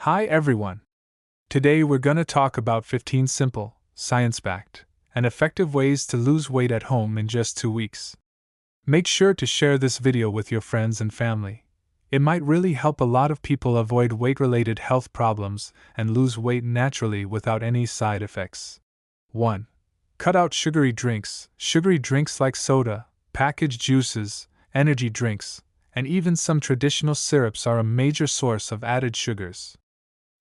Hi everyone! Today we're gonna talk about 15 simple, science-backed, and effective ways to lose weight at home in just 2 weeks. Make sure to share this video with your friends and family. It might really help a lot of people avoid weight-related health problems and lose weight naturally without any side effects. 1. Cut out sugary drinks. Sugary drinks like soda, packaged juices, energy drinks, and even some traditional syrups are a major source of added sugars.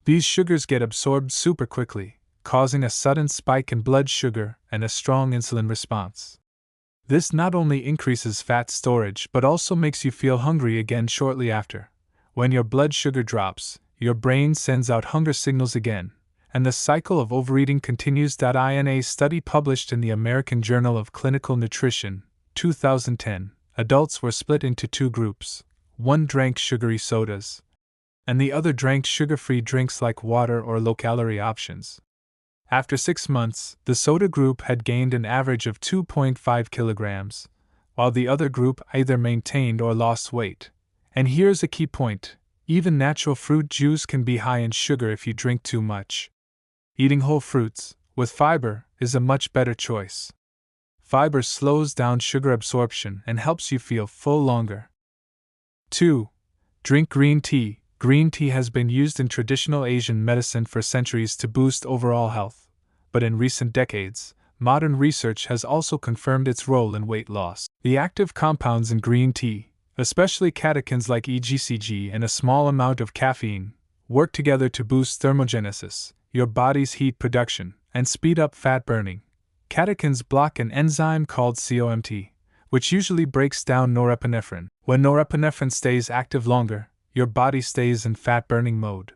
These sugars get absorbed super quickly, causing a sudden spike in blood sugar and a strong insulin response. This not only increases fat storage but also makes you feel hungry again shortly after. When your blood sugar drops, your brain sends out hunger signals again, and the cycle of overeating continues. In a study published in the American Journal of Clinical Nutrition, 2010, adults were split into 2 groups. One drank sugary sodas, and the other drank sugar-free drinks like water or low-calorie options. After 6 months, the soda group had gained an average of 2.5 kilograms, while the other group either maintained or lost weight. And here's a key point: even natural fruit juice can be high in sugar if you drink too much. Eating whole fruits, with fiber, is a much better choice. Fiber slows down sugar absorption and helps you feel full longer. 2. Drink green tea. Green tea has been used in traditional Asian medicine for centuries to boost overall health, but in recent decades, modern research has also confirmed its role in weight loss. The active compounds in green tea, especially catechins like EGCG and a small amount of caffeine, work together to boost thermogenesis, your body's heat production, and speed up fat burning. Catechins block an enzyme called COMT, which usually breaks down norepinephrine. When norepinephrine stays active longer, your body stays in fat-burning mode.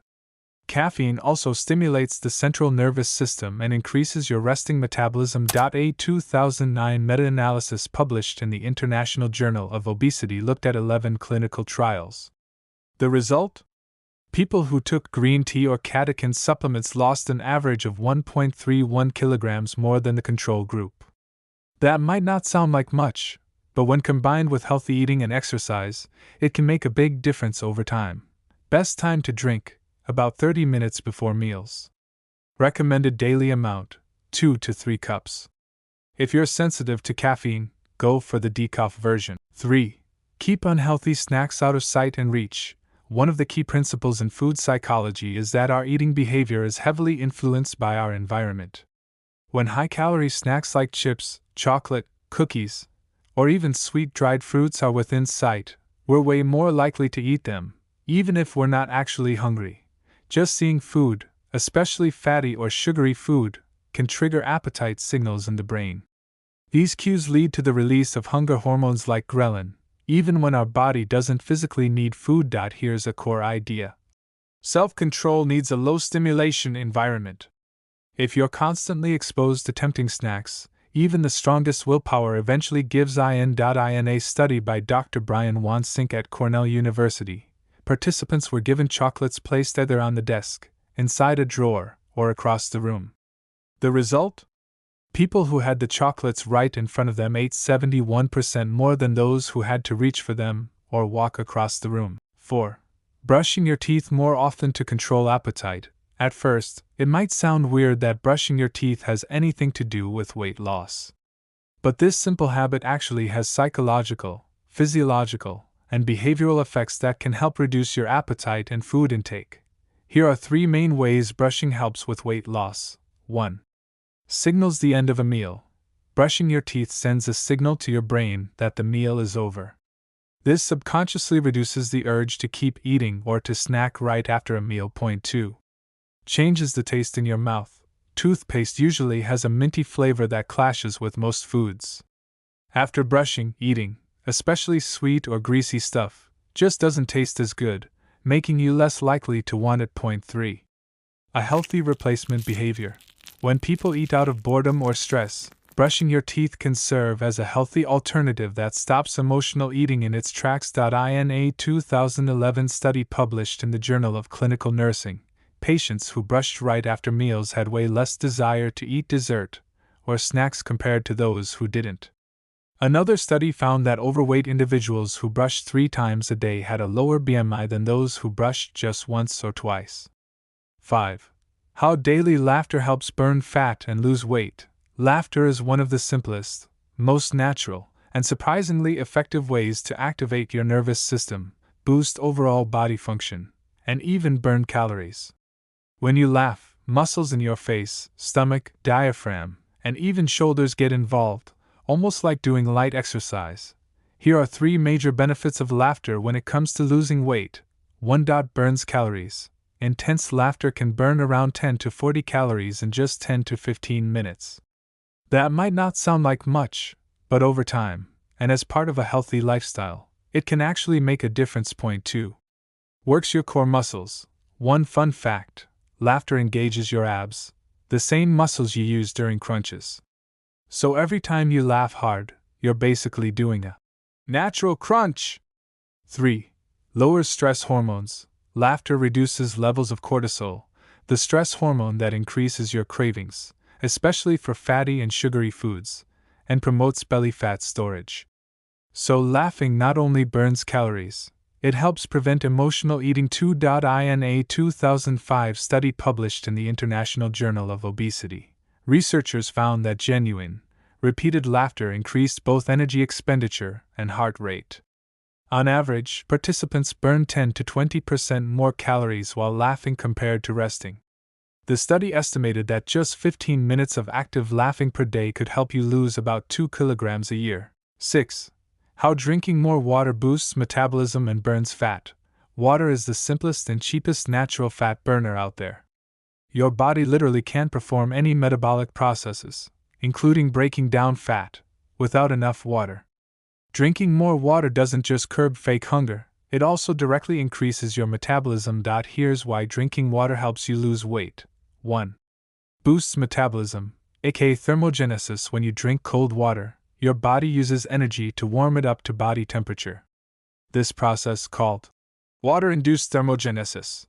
Caffeine also stimulates the central nervous system and increases your resting metabolism. A 2009 meta-analysis published in the International Journal of Obesity looked at 11 clinical trials. The result? People who took green tea or catechin supplements lost an average of 1.31 kilograms more than the control group. That might not sound like much, but when combined with healthy eating and exercise, it can make a big difference over time. Best time to drink: about 30 minutes before meals. Recommended daily amount: 2 to 3 cups. If you're sensitive to caffeine, go for the decaf version. 3. Keep unhealthy snacks out of sight and reach. One of the key principles in food psychology is that our eating behavior is heavily influenced by our environment. When high-calorie snacks like chips, chocolate, cookies, or even sweet dried fruits are within sight, we're way more likely to eat them, even if we're not actually hungry. Just seeing food, especially fatty or sugary food, can trigger appetite signals in the brain. These cues lead to the release of hunger hormones like ghrelin, even when our body doesn't physically need food. Here's a core idea: self-control needs a low-stimulation environment. If you're constantly exposed to tempting snacks, even the strongest willpower eventually gives in. In a study by Dr. Brian Wansink at Cornell University, participants were given chocolates placed either on the desk, inside a drawer, or across the room. The result? People who had the chocolates right in front of them ate 71% more than those who had to reach for them or walk across the room. 4. Brushing your teeth more often to control appetite. At first, it might sound weird that brushing your teeth has anything to do with weight loss. But this simple habit actually has psychological, physiological, and behavioral effects that can help reduce your appetite and food intake. Here are 3 main ways brushing helps with weight loss. 1. Signals the end of a meal. Brushing your teeth sends a signal to your brain that the meal is over. This subconsciously reduces the urge to keep eating or to snack right after a meal. 2. Changes the taste in your mouth. Toothpaste usually has a minty flavor that clashes with most foods. After brushing, eating, especially sweet or greasy stuff, just doesn't taste as good, making you less likely to want it. 3. A healthy replacement behavior. When people eat out of boredom or stress, brushing your teeth can serve as a healthy alternative that stops emotional eating in its tracks. In a 2011 study published in the Journal of Clinical Nursing, patients who brushed right after meals had way less desire to eat dessert or snacks compared to those who didn't. Another study found that overweight individuals who brushed 3 times a day had a lower BMI than those who brushed just once or twice. 5. How daily laughter helps burn fat and lose weight. Laughter is one of the simplest, most natural, and surprisingly effective ways to activate your nervous system, boost overall body function, and even burn calories. When you laugh, muscles in your face, stomach, diaphragm, and even shoulders get involved, almost like doing light exercise. Here are 3 major benefits of laughter when it comes to losing weight. 1. Burns calories. Intense laughter can burn around 10 to 40 calories in just 10 to 15 minutes. That might not sound like much, but over time, and as part of a healthy lifestyle, it can actually make a difference. Point 2. Works your core muscles. One fun fact: laughter engages your abs, the same muscles you use during crunches. So every time you laugh hard, you're basically doing a natural crunch. 3. Lowers stress hormones. Laughter reduces levels of cortisol, the stress hormone that increases your cravings, especially for fatty and sugary foods, and promotes belly fat storage. So laughing not only burns calories, it helps prevent emotional eating. 2. In a 2005 study published in the International Journal of Obesity, researchers found that genuine, repeated laughter increased both energy expenditure and heart rate. On average, participants burned 10 to 20% more calories while laughing compared to resting. The study estimated that just 15 minutes of active laughing per day could help you lose about 2 kilograms a year. 6. How drinking more water boosts metabolism and burns fat. Water is the simplest and cheapest natural fat burner out there. Your body literally can't perform any metabolic processes, including breaking down fat, without enough water. Drinking more water doesn't just curb fake hunger, it also directly increases your metabolism. Here's why drinking water helps you lose weight. 1. Boosts metabolism, aka thermogenesis. When you drink cold water, your body uses energy to warm it up to body temperature. This process, called water-induced thermogenesis,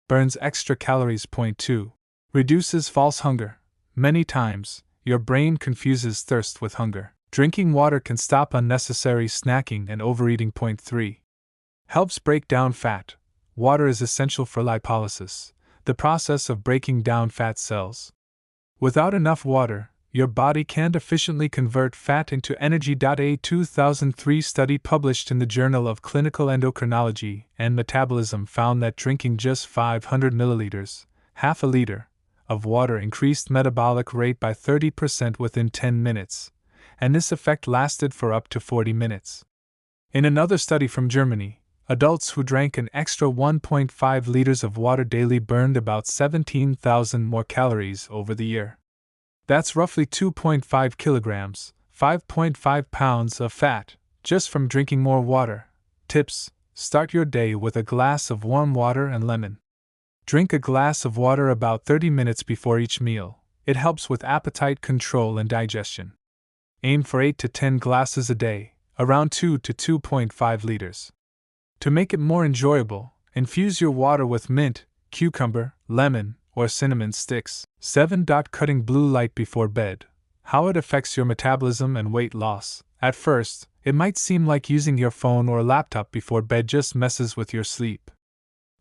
burns extra calories. Point 2. Reduces false hunger. Many times, your brain confuses thirst with hunger. Drinking water can stop unnecessary snacking and overeating. Point 3. Helps break down fat. Water is essential for lipolysis, the process of breaking down fat cells. Without enough water, your body can't efficiently convert fat into energy. A 2003 study published in the Journal of Clinical Endocrinology and Metabolism found that drinking just 500 milliliters, half a liter, of water increased metabolic rate by 30% within 10 minutes. And this effect lasted for up to 40 minutes. In another study from Germany, adults who drank an extra 1.5 liters of water daily burned about 17,000 more calories over the year. That's roughly 2.5 kilograms, 5.5 pounds of fat, just from drinking more water. Tips: start your day with a glass of warm water and lemon. Drink a glass of water about 30 minutes before each meal. It helps with appetite control and digestion. Aim for 8 to 10 glasses a day, around 2 to 2.5 liters. To make it more enjoyable, infuse your water with mint, cucumber, lemon, or cinnamon sticks. 7. Cutting blue light before bed. How it affects your metabolism and weight loss. At first, it might seem like using your phone or laptop before bed just messes with your sleep.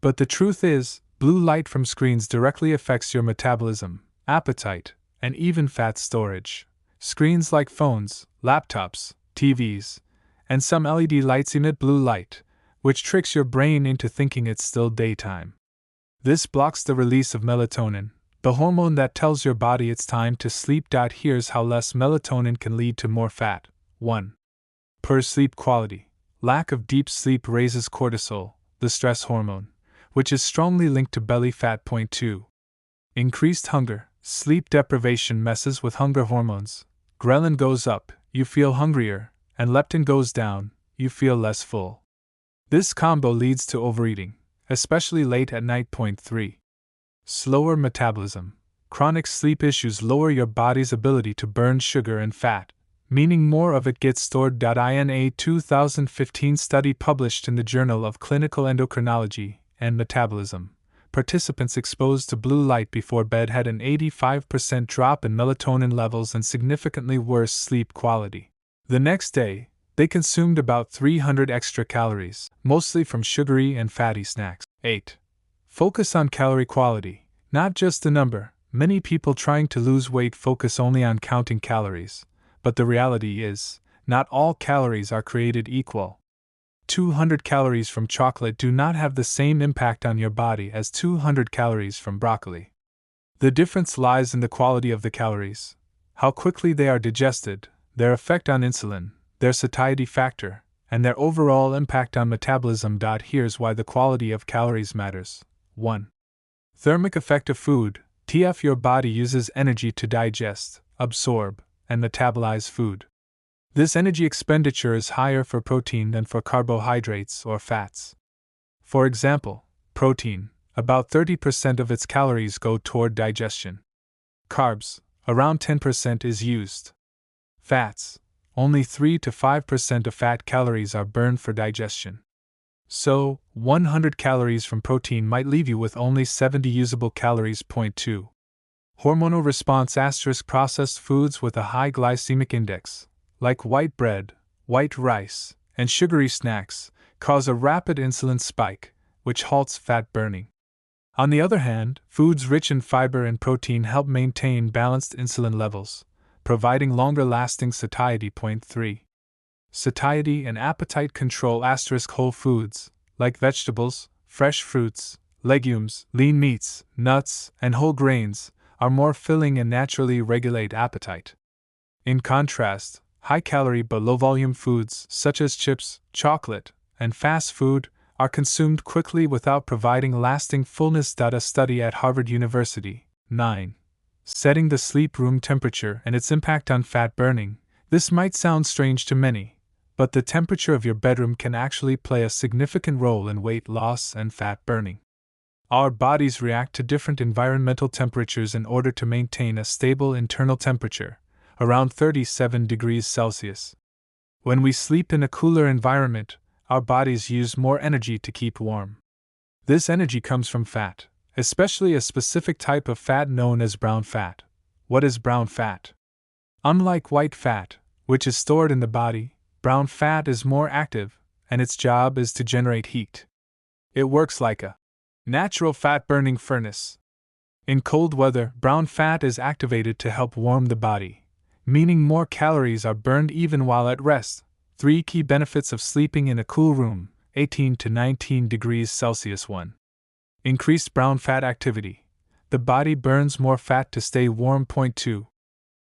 But the truth is, blue light from screens directly affects your metabolism, appetite, and even fat storage. Screens like phones, laptops, TVs, and some LED lights emit blue light, which tricks your brain into thinking it's still daytime. This blocks the release of melatonin, the hormone that tells your body it's time to sleep. Here's how less melatonin can lead to more fat. 1. Poor sleep quality. Lack of deep sleep raises cortisol, the stress hormone, which is strongly linked to belly fat. Point 2. Increased hunger. Sleep deprivation messes with hunger hormones. Ghrelin goes up, you feel hungrier, and leptin goes down, you feel less full. This combo leads to overeating, especially late at night. Point 3. Slower metabolism. Chronic sleep issues lower your body's ability to burn sugar and fat, meaning more of it gets stored. In a 2015 study published in the Journal of Clinical Endocrinology and Metabolism, participants exposed to blue light before bed had an 85% drop in melatonin levels and significantly worse sleep quality. The next day, they consumed about 300 extra calories, mostly from sugary and fatty snacks. 8. Focus on calorie quality. Not just the number. Many people trying to lose weight focus only on counting calories, but the reality is, not all calories are created equal. 200 calories from chocolate do not have the same impact on your body as 200 calories from broccoli. The difference lies in the quality of the calories, how quickly they are digested, their effect on insulin, their satiety factor, and their overall impact on metabolism. Here's why the quality of calories matters. 1. Thermic effect of food. TF. Your body uses energy to digest, absorb, and metabolize food. This energy expenditure is higher for protein than for carbohydrates or fats. For example, protein, about 30% of its calories go toward digestion. Carbs, around 10% is used. Fats, only 3 to 5% of fat calories are burned for digestion. So, 100 calories from protein might leave you with only 70 usable calories. 2. Hormonal response * processed foods with a high glycemic index, like white bread, white rice, and sugary snacks, cause a rapid insulin spike, which halts fat burning. On the other hand, foods rich in fiber and protein help maintain balanced insulin levels, providing longer-lasting satiety. 3. Satiety and appetite control * whole foods, like vegetables, fresh fruits, legumes, lean meats, nuts, and whole grains, are more filling and naturally regulate appetite. In contrast, high-calorie but low-volume foods such as chips, chocolate, and fast food are consumed quickly without providing lasting fullness. A study at Harvard University. 9. Setting the sleep room temperature and its impact on fat burning. This might sound strange to many, but the temperature of your bedroom can actually play a significant role in weight loss and fat burning. Our bodies react to different environmental temperatures in order to maintain a stable internal temperature, around 37 degrees Celsius. When we sleep in a cooler environment, our bodies use more energy to keep warm. This energy comes from fat, especially a specific type of fat known as brown fat. What is brown fat? Unlike white fat, which is stored in the body, brown fat is more active, and its job is to generate heat. It works like a natural fat-burning furnace. In cold weather, brown fat is activated to help warm the body, meaning more calories are burned even while at rest. 3 key benefits of sleeping in a cool room, 18 to 19 degrees Celsius. 1. Increased brown fat activity. The body burns more fat to stay warm. 2.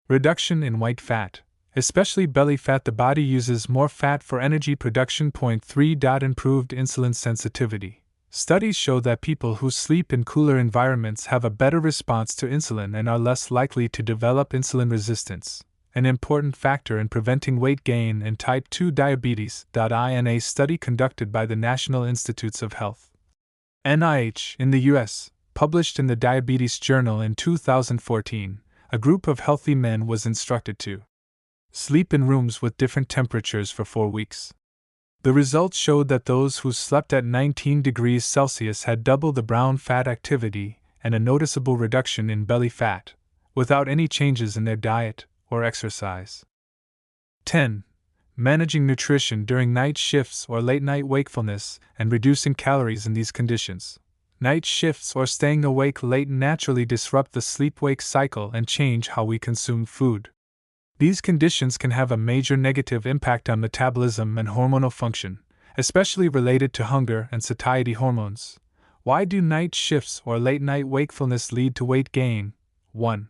Reduction in white fat, especially belly fat. The body uses more fat for energy production. 3. Improved insulin sensitivity. Studies show that people who sleep in cooler environments have a better response to insulin and are less likely to develop insulin resistance, an important factor in preventing weight gain and type 2 diabetes. In a study conducted by the National Institutes of Health (NIH) in the U.S., published in the Diabetes Journal in 2014, a group of healthy men was instructed to sleep in rooms with different temperatures for 4 weeks. The results showed that those who slept at 19 degrees Celsius had double the brown fat activity and a noticeable reduction in belly fat, without any changes in their diet or exercise. 10. Managing nutrition during night shifts or late-night wakefulness and reducing calories in these conditions. Night shifts or staying awake late naturally disrupt the sleep-wake cycle and change how we consume food. These conditions can have a major negative impact on metabolism and hormonal function, especially related to hunger and satiety hormones. Why do night shifts or late-night wakefulness lead to weight gain? 1.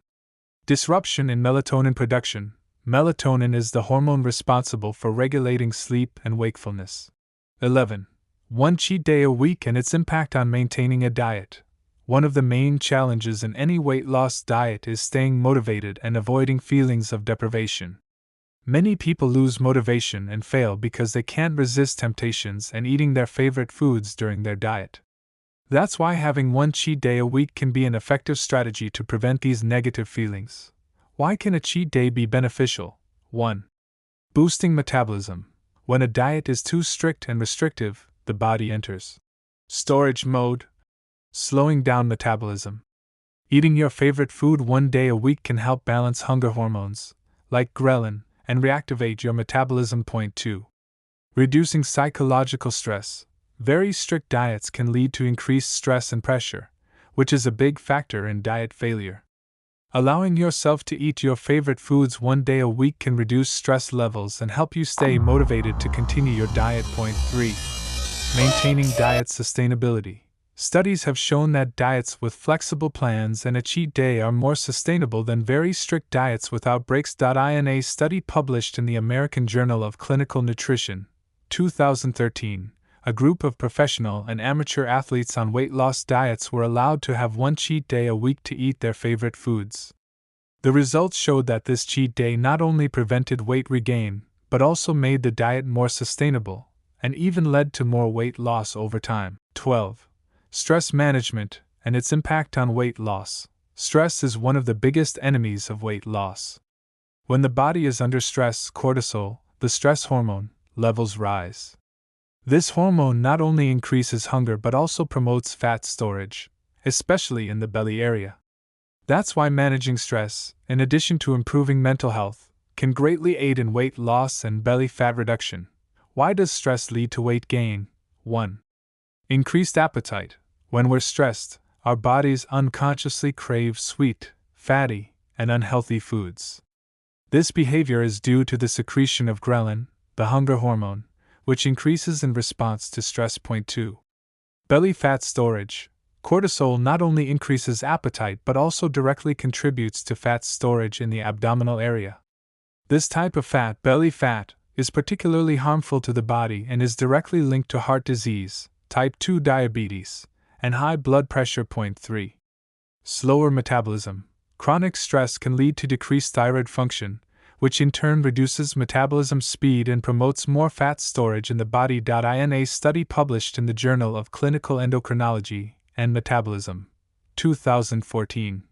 Disruption in melatonin production. Melatonin is the hormone responsible for regulating sleep and wakefulness. 11. One cheat day a week and its impact on maintaining a diet. One of the main challenges in any weight loss diet is staying motivated and avoiding feelings of deprivation. Many people lose motivation and fail because they can't resist temptations and eating their favorite foods during their diet. That's why having one cheat day a week can be an effective strategy to prevent these negative feelings. Why can a cheat day be beneficial? 1. Boosting metabolism. When a diet is too strict and restrictive, the body enters storage mode, slowing down metabolism. Eating your favorite food one day a week can help balance hunger hormones, like ghrelin, and reactivate your metabolism. 2. Reducing psychological stress. Very strict diets can lead to increased stress and pressure, which is a big factor in diet failure. Allowing yourself to eat your favorite foods one day a week can reduce stress levels and help you stay motivated to continue your diet. Point 3. Maintaining diet sustainability. Studies have shown that diets with flexible plans and a cheat day are more sustainable than very strict diets without breaks. In a study published in the American Journal of Clinical Nutrition, 2013, a group of professional and amateur athletes on weight loss diets were allowed to have one cheat day a week to eat their favorite foods. The results showed that this cheat day not only prevented weight regain, but also made the diet more sustainable, and even led to more weight loss over time. 12. Stress management and its impact on weight loss. Stress is one of the biggest enemies of weight loss. When the body is under stress, cortisol, the stress hormone, levels rise. This hormone not only increases hunger but also promotes fat storage, especially in the belly area. That's why managing stress, in addition to improving mental health, can greatly aid in weight loss and belly fat reduction. Why does stress lead to weight gain? 1. Increased appetite. When we're stressed, our bodies unconsciously crave sweet, fatty, and unhealthy foods. This behavior is due to the secretion of ghrelin, the hunger hormone, which increases in response to stress. Point 2. Belly fat storage. Cortisol not only increases appetite but also directly contributes to fat storage in the abdominal area. This type of fat, belly fat, is particularly harmful to the body and is directly linked to heart disease, type 2 diabetes, and high blood pressure. Point 3. Slower metabolism. Chronic stress can lead to decreased thyroid function, which in turn reduces metabolism speed and promotes more fat storage in the body. In a study published in the Journal of Clinical Endocrinology and Metabolism, 2014,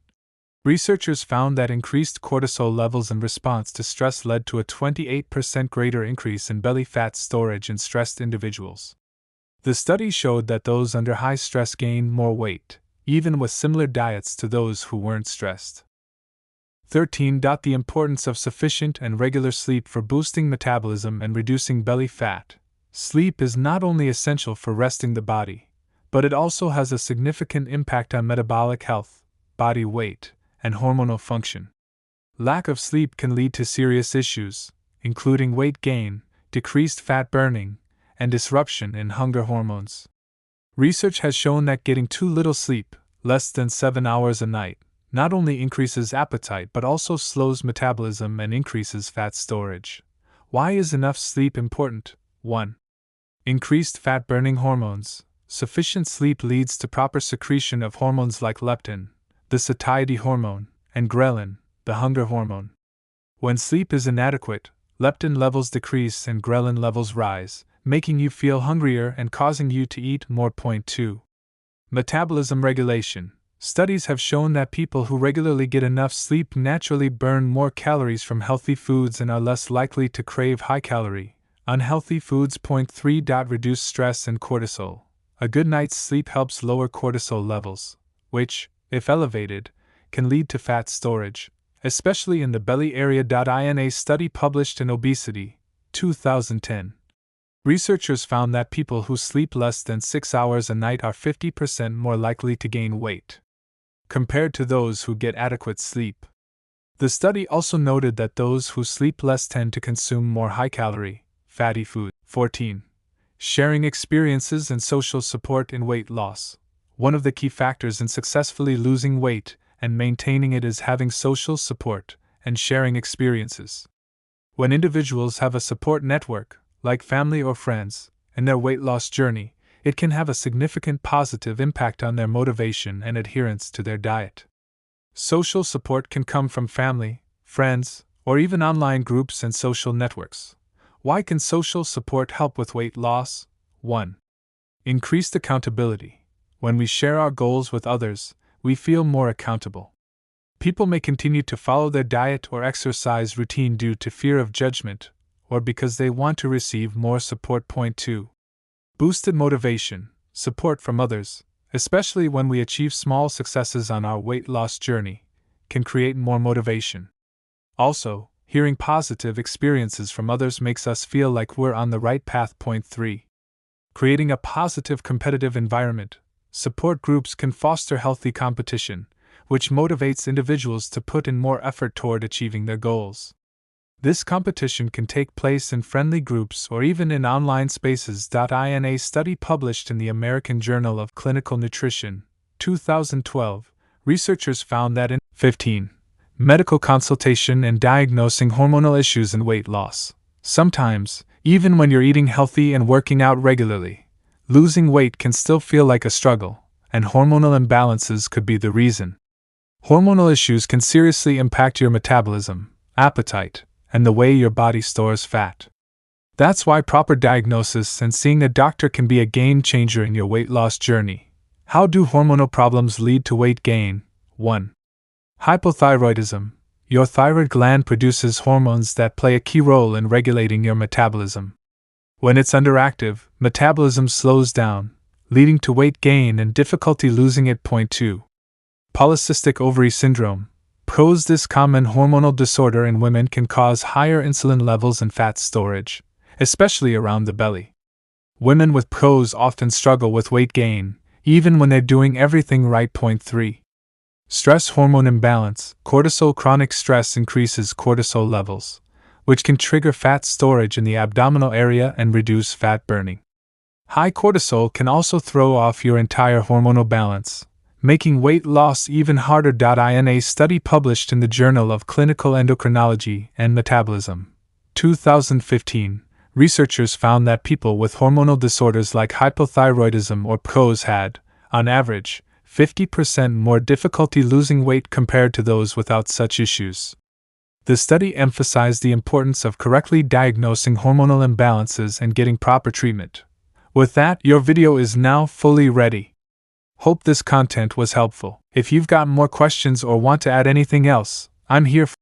researchers found that increased cortisol levels in response to stress led to a 28% greater increase in belly fat storage in stressed individuals. The study showed that those under high stress gained more weight, even with similar diets to those who weren't stressed. 13. The importance of sufficient and regular sleep for boosting metabolism and reducing belly fat. Sleep is not only essential for resting the body, but it also has a significant impact on metabolic health, body weight, and hormonal function. Lack of sleep can lead to serious issues, including weight gain, decreased fat burning, and disruption in hunger hormones. Research has shown that getting too little sleep, less than 7 hours a night, not only increases appetite but also slows metabolism and increases fat storage. Why is enough sleep important? 1. Increased fat-burning hormones. Sufficient sleep leads to proper secretion of hormones like leptin, the satiety hormone, and ghrelin, the hunger hormone. When sleep is inadequate, leptin levels decrease and ghrelin levels rise, making you feel hungrier and causing you to eat more. Point 2. Metabolism regulation. Studies have shown that people who regularly get enough sleep naturally burn more calories from healthy foods and are less likely to crave high-calorie, unhealthy foods. Point 3. Reduce stress and cortisol. A good night's sleep helps lower cortisol levels, which, if elevated, can lead to fat storage, especially in the belly area. In a study published in Obesity, 2010, researchers found that people who sleep less than 6 hours a night are 50% more likely to gain weight, compared to those who get adequate sleep. The study also noted that those who sleep less tend to consume more high-calorie, fatty food. 14. Sharing experiences and social support in weight loss. One of the key factors in successfully losing weight and maintaining it is having social support and sharing experiences. When individuals have a support network, like family or friends, in their weight loss journey, it can have a significant positive impact on their motivation and adherence to their diet. Social support can come from family, friends, or even online groups and social networks. Why can social support help with weight loss? 1. Increased accountability. When we share our goals with others, we feel more accountable. People may continue to follow their diet or exercise routine due to fear of judgment, or because they want to receive more support. Point 2. Boosted motivation. Support from others, especially when we achieve small successes on our weight loss journey, can create more motivation. Also, hearing positive experiences from others makes us feel like we're on the right path. Point 3. Creating a positive competitive environment. support groups can foster healthy competition, which motivates individuals to put in more effort toward achieving their goals. This competition can take place in friendly groups or even in online spaces. In a study published in the American Journal of Clinical Nutrition, 2012, researchers found that in 15. Medical consultation and diagnosing hormonal issues in weight loss. Sometimes, even when you're eating healthy and working out regularly, losing weight can still feel like a struggle, and hormonal imbalances could be the reason. Hormonal issues can seriously impact your metabolism, appetite, and the way your body stores fat. That's why proper diagnosis and seeing a doctor can be a game changer in your weight loss journey. How do hormonal problems lead to weight gain? 1. Hypothyroidism. Your thyroid gland produces hormones that play a key role in regulating your metabolism. When it's underactive, metabolism slows down, leading to weight gain and difficulty losing it. 2. Polycystic ovary syndrome. PCOS. This common hormonal disorder in women can cause higher insulin levels and fat storage, especially around the belly. Women with PCOS often struggle with weight gain, even when they're doing everything right. 3. Stress hormone imbalance. Cortisol. Chronic stress increases cortisol levels, which can trigger fat storage in the abdominal area and reduce fat burning. High cortisol can also throw off your entire hormonal balance, making weight loss even harder. In a study published in the Journal of Clinical Endocrinology and Metabolism, 2015, researchers found that people with hormonal disorders like hypothyroidism or PCOS had, on average, 50% more difficulty losing weight compared to those without such issues. The study emphasized the importance of correctly diagnosing hormonal imbalances and getting proper treatment. With that, your video is now fully ready. Hope this content was helpful. If you've got more questions or want to add anything else, I'm here for